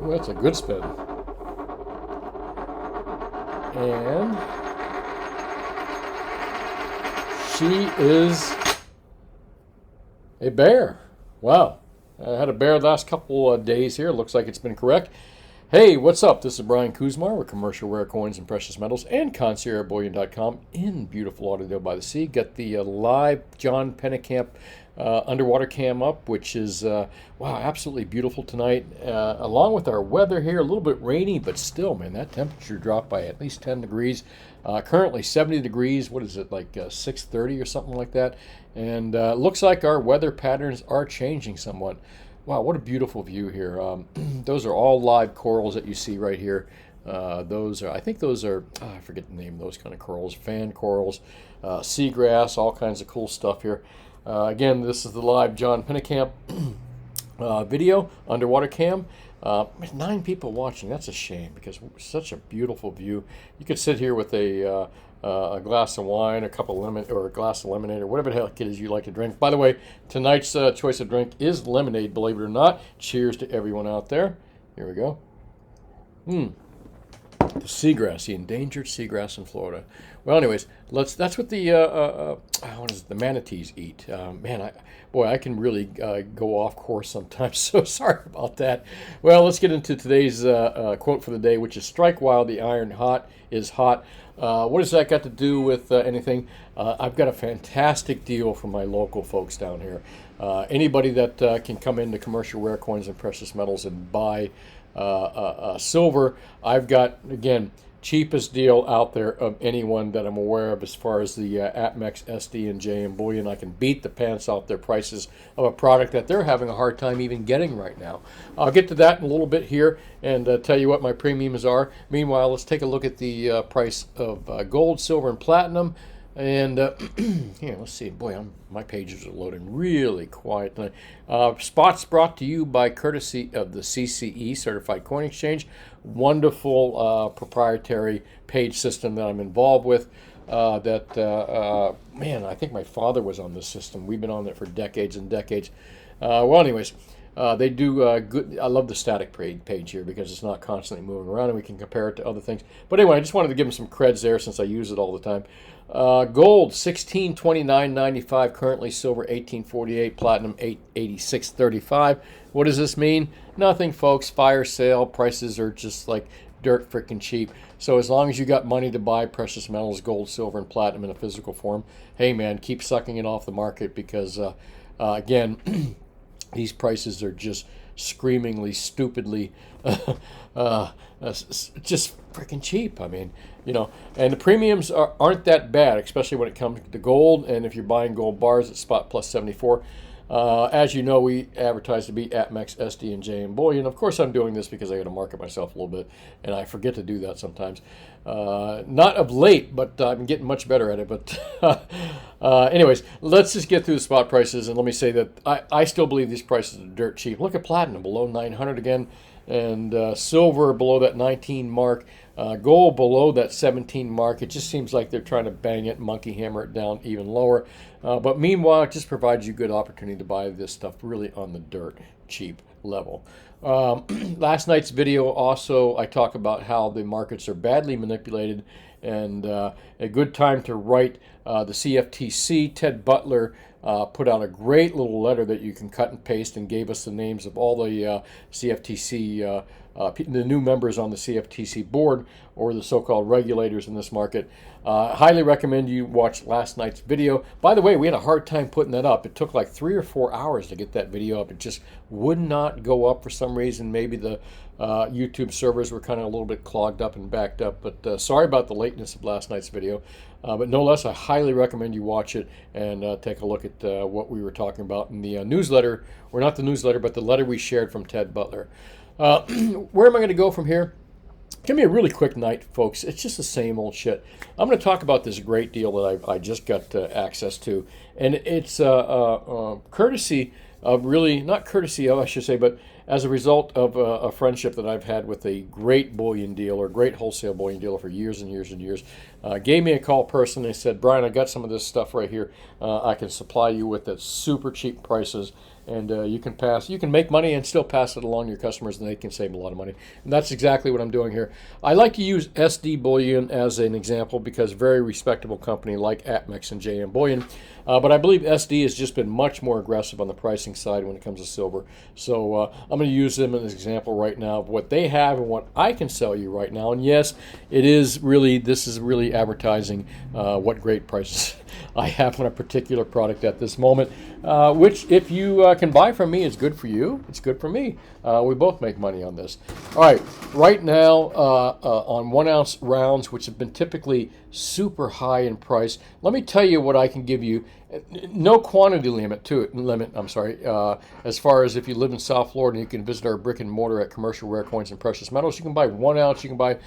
Ooh, that's a good spin. And she is a bear. Wow. I had a bear the last couple of days here. Looks like it's been correct. Hey, what's up? This is Brian Kuzmar with Commercial Rare Coins and Precious Metals and conciergebullion.com in beautiful Lauderdale by the Sea. Got the live John Pennekamp underwater cam up, which is, wow, absolutely beautiful tonight. Along with our weather here, a little bit rainy, but still, man, that temperature dropped by at least 10 degrees. Currently 70 degrees. What is it, like 6:30 or something like that? And looks like our weather patterns are changing somewhat. Wow, what a beautiful view here. Those are all live corals that you see right here. Those are, I think those are, I forget the name of those kind of corals, fan corals, seagrass, all kinds of cool stuff here. Again, this is the live John Pennekamp video, underwater cam. 9 people watching. That's a shame because such a beautiful view. You could sit here with a glass of wine, a cup of lemon, or a glass of lemonade, or whatever the heck it is you like to drink. By the way, tonight's choice of drink is lemonade, believe it or not. Cheers to everyone out there. Here we go. The seagrass, the endangered seagrass in Florida. Well, anyways, that's what the what is it, the manatees eat. Man, I can really go off course sometimes. So sorry about that. Well, let's get into today's quote for the day, which is "Strike while the iron hot is hot." What does that got to do with anything? I've got a fantastic deal for my local folks down here. Anybody that can come into Commercial Rare Coins and Precious Metals and buy silver, I've got, again, cheapest deal out there of anyone that I'm aware of as far as the Atmex, SD, and J and Bullion. I can beat the pants off their prices of a product that they're having a hard time even getting right now. I'll get to that in a little bit here and tell you what my premiums are. Meanwhile, let's take a look at the price of gold, silver, and platinum. And here, let's see. Boy, my pages are loading really quiet tonight. Spots brought to you by courtesy of the CCE, Certified Coin Exchange. Wonderful proprietary page system that I'm involved with. Man, I think my father was on this system. We've been on it for decades and decades. Well, anyways, they do good. I love the static page here because it's not constantly moving around and we can compare it to other ththings. But anyway, I just wanted to give them some creds there since I use it all the time. Gold, $1629.95 currently. Silver, $1848. Platinum, $886.35. What does this mean? Nothing, folks. Fire sale. Prices are just like dirt freaking cheap. So as long as you got money to buy precious metals, gold, silver, and platinum in a physical form, hey man, keep sucking it off the market because, again, these prices are just screamingly, stupidly, just freaking cheap. I mean, you know, and the premiums aren't that bad, especially when it comes to gold. And if you're buying gold bars at spot plus 74, as you know, we advertise to be Atmex, SD, and J and Bullion. Of course, I'm doing this because I got to market myself a little bit, and I forget to do that sometimes. Not of late, but I'm getting much better at it. But anyways, let's just get through the spot prices, and let me say that I still believe these prices are dirt cheap. Look at platinum below 900 again, and silver below that 19 mark. Gold below that 17 mark. It just seems like they're trying to bang it, monkey hammer it down even lower. But meanwhile, it just provides you good opportunity to buy this stuff really on the dirt cheap level. Last night's video also, I talk about how the markets are badly manipulated and a good time to write the CFTC. Ted Butler put out a great little letter that you can cut and paste and gave us the names of all the CFTC the new members on the CFTC board or the so-called regulators in this market. Highly recommend you watch last night's video. By the way, we had a hard time putting that up. It took like 3 or 4 hours to get that video up. It just would not go up for some reason. Maybe the YouTube servers were kind of a little bit clogged up and backed up. But sorry about the lateness of last night's video. But no less, I highly recommend you watch it and take a look at what we were talking about in the newsletter, or not the newsletter, but the letter we shared from Ted Butler. Where am I going to go from here? Give me a really quick night, folks. It's just the same old shit. I'm going to talk about this great deal that I just got access to. And it's courtesy of, really, not courtesy of, I should say, but as a result of a friendship that I've had with a great bullion dealer, great wholesale bullion dealer for years and years and years, gave me a call personally and said, Brian, I got some of this stuff right here. I can supply you with at super cheap prices. And you can make money and still pass it along to your customers, and they can save a lot of money. And that's exactly what I'm doing here. I like to use SD Bullion as an example because very respectable company like Atmex and JM Bullion. But I believe SD has just been much more aggressive on the pricing side when it comes to silver. So I'm going to use them as an example right now of what they have and what I can sell you right now. And yes, this is really advertising what great prices I have on a particular product at this moment, which if you can buy from me, it's good for you. It's good for me. We both make money on this. All right now on 1 ounce rounds, which have been typically super high in price, let me tell you what I can give you. No quantity limit to it. As far as if you live in South Florida, you can visit our brick and mortar at Commercial Rare Coins and Precious Metals. You can buy 1 ounce. You can buy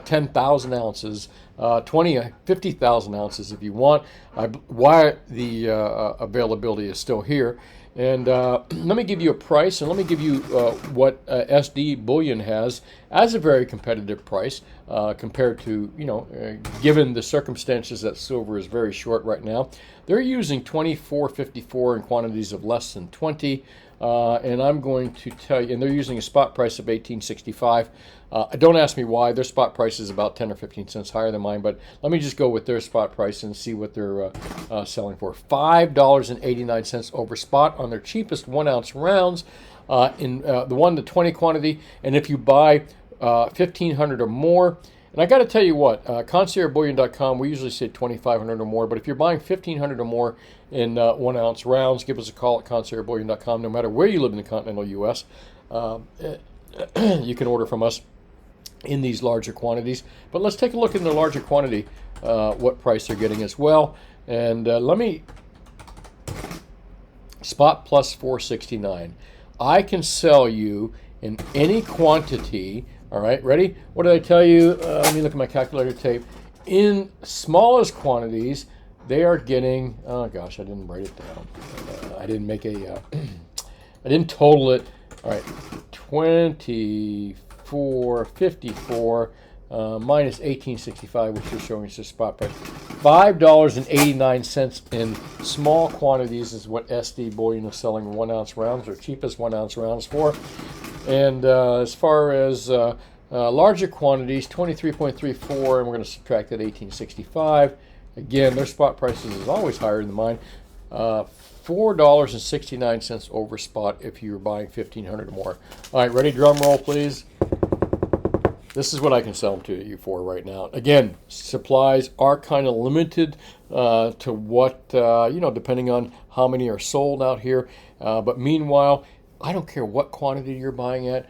10,000 ounces, 50,000 ounces if you want. Why the availability is still here. And let me give you a price, and let me give you what SD Bullion has as a very competitive price compared to, given the circumstances that silver is very short right now. They're using 24.54 in quantities of less than 20. And I'm going to tell you, and they're using a spot price of $18.65. Don't ask me why. Their spot price is about 10 or 15 cents higher than mine, but let me just go with their spot price and see what they're selling for. $5.89 over spot on their cheapest 1 ounce rounds in the 1 to 20 quantity. And if you buy 1,500 or more, and I got to tell you what, conciergebullion.com, we usually say 2,500 or more, but if you're buying 1,500 or more in 1 ounce rounds, give us a call at conciergebullion.com. No matter where you live in the continental U.S., you can order from us in these larger quantities. But let's take a look in the larger quantity, what price they're getting as well. And let me, spot plus $4.69. I can sell you in any quantity. All right, ready? What did I tell you? Let me look at my calculator tape. In smallest quantities, they are getting, oh gosh, I didn't write it down. I didn't make a, I didn't total it. All right, 24.54 minus 18.65, which is showing us the spot price. $5.89 in small quantities is what SD Bullion is selling 1 ounce rounds, or cheapest 1 ounce rounds for. And as far as larger quantities, 23.34, and we're going to subtract that 18.65. Again, their spot prices is always higher than mine. $4.69 over spot if you're buying 1,500 or more. All right, ready? Drum roll, please. This is what I can sell them to you for right now. Again, supplies are kind of limited to what, depending on how many are sold out here. But meanwhile, I don't care what quantity you're buying at.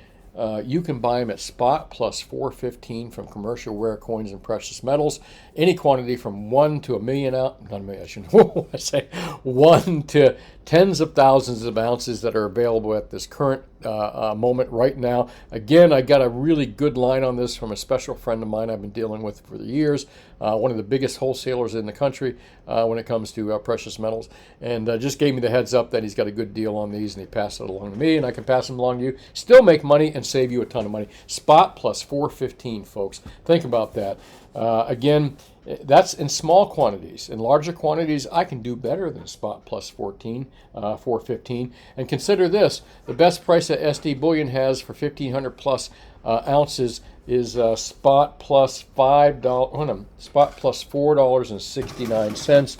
You can buy them at spot plus $4.15 from Commercial Rare Coins and Precious Metals. Any quantity from 1 to a million out, not a million, I shouldn't, I say 1 to tens of thousands of ounces that are available at this current moment right now. Again, I got a really good line on this from a special friend of mine I've been dealing with for the years, one of the biggest wholesalers in the country when it comes to precious metals, and just gave me the heads up that he's got a good deal on these, and he passed it along to me, and I can pass them along to you. Still make money and save you a ton of money. Spot plus $4.15, folks. Think about that. Again, that's in small quantities. In larger quantities, I can do better than spot plus $4.15. And consider this: the best price that SD Bullion has for 1,500 plus ounces is spot plus spot plus $4.69.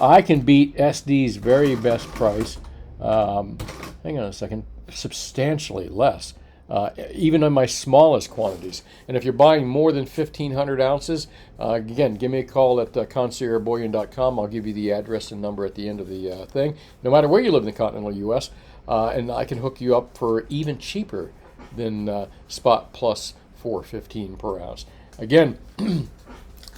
I can beat SD's very best price. Hang on a second, substantially less. Even in my smallest quantities. And if you're buying more than 1,500 ounces, again, give me a call at conciergebullion.com. I'll give you the address and number at the end of the thing, no matter where you live in the continental U.S., and I can hook you up for even cheaper than spot plus $4.15 per ounce. Again,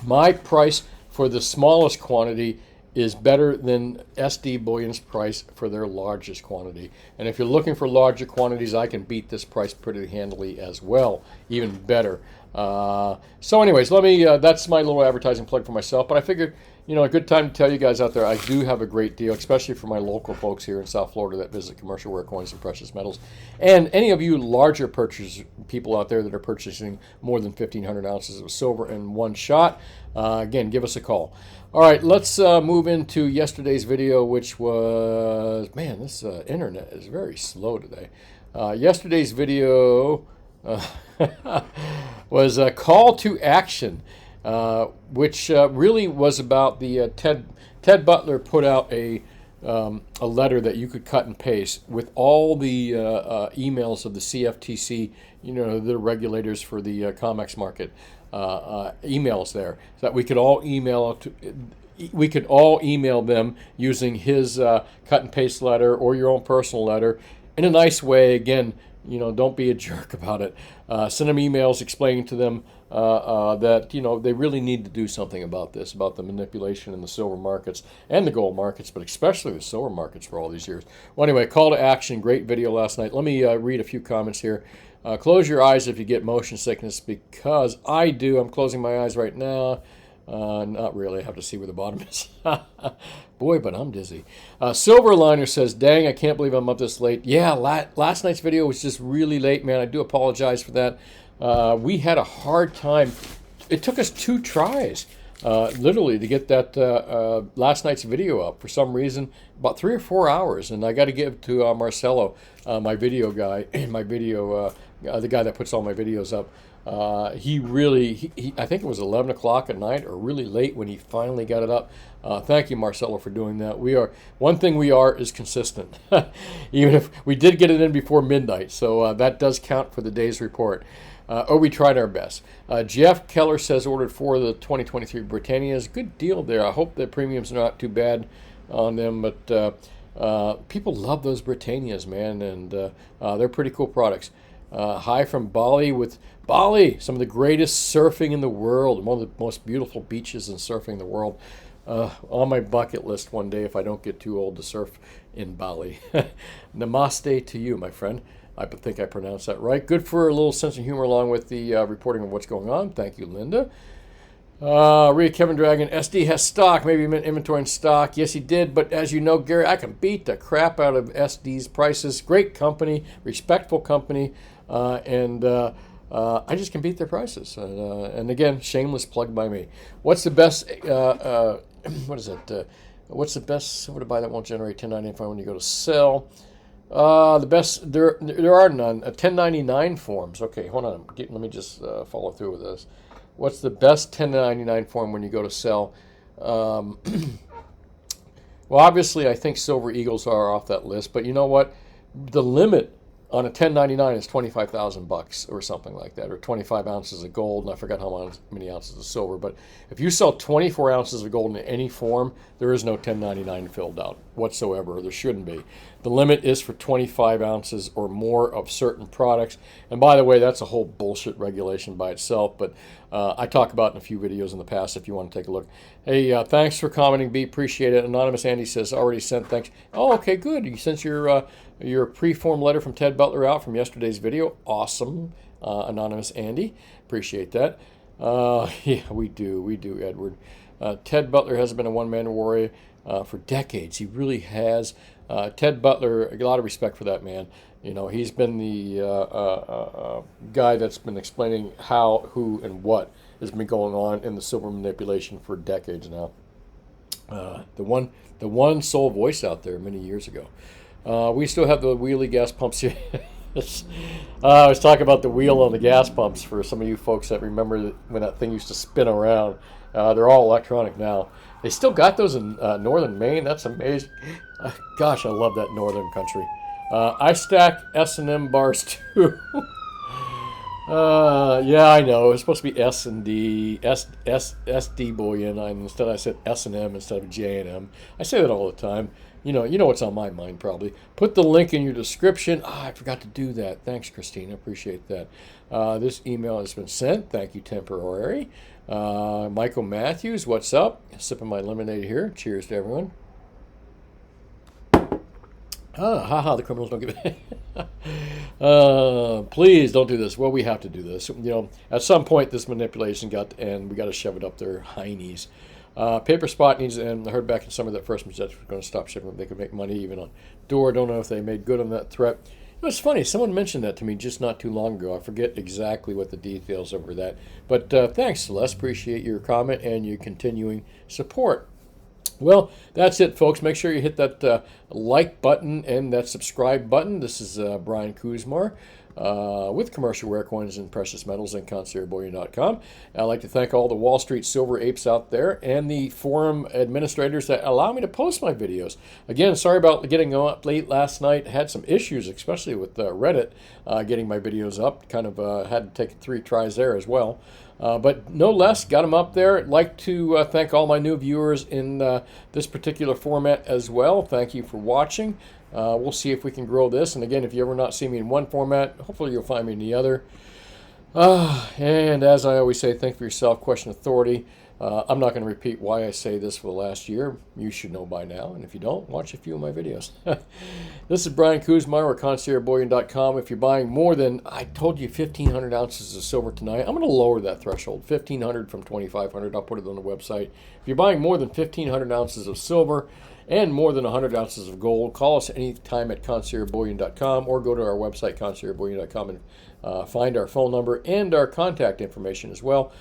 my price for the smallest quantity is better than SD Bullion's price for their largest quantity. And if you're looking for larger quantities, I can beat this price pretty handily as well, even better. So anyways, let me, that's my little advertising plug for myself, but I figured, a good time to tell you guys out there, I do have a great deal, especially for my local folks here in South Florida that visit Commercial Ware Coins and Precious Metals. And any of you larger people out there that are purchasing more than 1,500 ounces of silver in one shot, again, give us a call. All right, let's move into yesterday's video, which was, man, this internet is very slow today. Yesterday's video was a call to action, which really was about the Ted Butler put out a letter that you could cut and paste with all the emails of the CFTC, the regulators for the COMEX market, emails there, so that we could all email them using his cut and paste letter or your own personal letter in a nice way. Again, don't be a jerk about it. Send them emails explaining to them that they really need to do something about this, about the manipulation in the silver markets and the gold markets, but especially the silver markets for all these years. Well, anyway, call to action. Great video last night. Let me read a few comments here. Close your eyes if you get motion sickness, because I do. I'm closing my eyes right now. Not really. I have to see where the bottom is. Boy, but I'm dizzy. Silverliner says, dang, I can't believe I'm up this late. Yeah, last night's video was just really late, man. I do apologize for that. We had a hard time. It took us 2 tries, literally, to get that last night's video up. For some reason, about 3 or 4 hours. And I got to give to Marcelo, my video guy, the guy that puts all my videos up. He really, I think it was 11 o'clock at night or really late when he finally got it up. Thank you, Marcelo, for doing that. One thing we are is consistent, even if we did get it in before midnight. So that does count for the day's report. We tried our best. Jeff Keller says ordered 4 of the 2023 Britannias. Good deal there. I hope the premiums are not too bad on them, but people love those Britannias, man, and they're pretty cool products. Hi from Bali with Bali, some of the greatest surfing in the world, one of the most beautiful beaches and surfing in the world. On my bucket list one day if I don't get too old to surf in Bali. Namaste to you, my friend. I think I pronounced that right. Good for a little sense of humor along with the reporting of what's going on. Thank you, Linda. Rhea Kevin Dragon, SD has stock. Maybe he meant inventory in stock. Yes, he did. But as you know, Gary, I can beat the crap out of SD's prices. Great company, respectful company, and I just can beat their prices. And again, shameless plug by me. What's the best? What is it? What's the best silver to buy that won't generate 1099 when you go to sell? The best, there are none. 1099 forms. Okay, hold on. Let me just follow through with this. What's the best 1099 form when you go to sell? Well, obviously, I think Silver Eagles are off that list. But you know what? The limit on a 1099 is $25,000 or something like that, or 25 ounces of gold, and I forgot how many ounces of silver. But if you sell 24 ounces of gold in any form, there is no 1099 filled out whatsoever, or there shouldn't be. The limit is for 25 ounces or more of certain products. And by the way, that's a whole bullshit regulation by itself, but I talk about it in a few videos in the past if you want to take a look. Hey, thanks for commenting, B. Appreciate it. Anonymous Andy says, already sent, thanks. Oh, okay, good. You sent your pre-form letter from Ted Butler out from yesterday's video. Awesome, Anonymous Andy. Appreciate that. Yeah, we do, Edward. Ted Butler has been a one-man warrior for decades. He really has. Ted Butler, a lot of respect for that man. He's been the guy that's been explaining how, who, and what has been going on in the silver manipulation for decades now. The one sole voice out there many years ago. We still have the wheelie gas pumps here. I was talking about the wheel on the gas pumps for some of you folks that remember when that thing used to spin around. They're all electronic now. They still got those in northern Maine. That's amazing. Gosh, I love that northern country. I stack S&M bars too. Yeah, I know. It's supposed to be S and D, SD bullion. Instead, I said S&M instead of J&M. I say that all the time. You know what's on my mind probably. Put the link in your description. I forgot to do that. Thanks, Christina. Appreciate that. This email has been sent. Thank you, temporary. Michael Matthews, what's up? Sipping my lemonade here. Cheers to everyone. The criminals don't give it. Please don't do this. Well, we have to do this. At some point, this manipulation got to end. We got to shove it up their heinies. Paper Spot needs, and I heard back in summer that First Majestic was going to stop shipping. They could make money even on door. Don't know if they made good on that threat. It's funny, someone mentioned that to me just not too long ago. I forget exactly what the details over that. But thanks, Celeste. Appreciate your comment and your continuing support. Well, that's it, folks. Make sure you hit that like button and that subscribe button. This is Brian Kuzmar with Commercial Rare Coins and Precious Metals and conciergebullion.com. I'd like to thank all the Wall Street silver apes out there and the forum administrators that allow me to post my videos. Again, sorry about getting up late last night. Had some issues, especially with Reddit, getting my videos up. Kind of had to take 3 tries there as well. But no less, got them up there. I'd like to thank all my new viewers in this particular format as well. Thank you for watching. We'll see if we can grow this. And again, if you ever not see me in one format, hopefully you'll find me in the other. And as I always say, think for yourself, question authority. I'm not going to repeat why I say this for the last year. You should know by now. And if you don't, watch a few of my videos. This is Brian Kuzmar with conciergebullion.com. If you're buying more than, I told you, 1,500 ounces of silver tonight, I'm going to lower that threshold, 1,500 from 2,500. I'll put it on the website. If you're buying more than 1,500 ounces of silver and more than 100 ounces of gold, call us anytime at conciergebullion.com or go to our website, conciergebullion.com, and find our phone number and our contact information as well.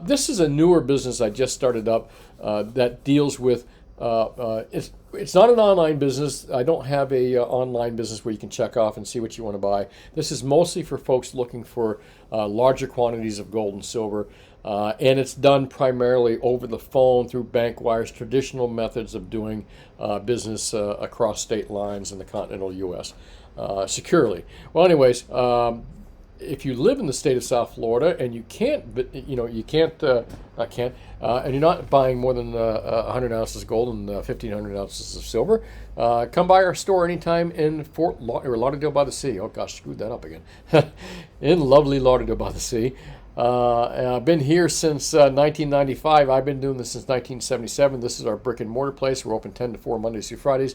This is a newer business I just started up that deals with, it's not an online business. I don't have a online business where you can check off and see what you want to buy. This is mostly for folks looking for larger quantities of gold and silver. And it's done primarily over the phone through bank wires, traditional methods of doing business across state lines in the continental U.S. Securely. Well, anyways, if you live in the state of South Florida and you can't, and you're not buying more than 100 ounces of gold and 1,500 ounces of silver, come by our store anytime in Lauderdale by the Sea. Oh gosh, screwed that up again. In lovely Lauderdale by the Sea. I've been here since 1995. I've been doing this since 1977. This is our brick and mortar place. We're open 10 to 4 Mondays through Fridays.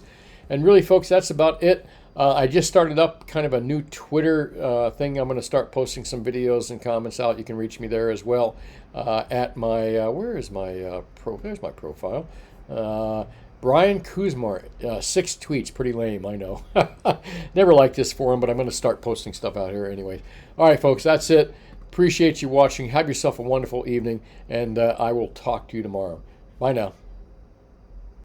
And really, folks, that's about it. I just started up kind of a new Twitter thing. I'm going to start posting some videos and comments out. You can reach me there as well at my, there's my profile. Brian Kuzmar, 6 tweets, pretty lame, I know. Never liked this forum, but I'm going to start posting stuff out here anyway. All right, folks, that's it. Appreciate you watching. Have yourself a wonderful evening, and I will talk to you tomorrow. Bye now.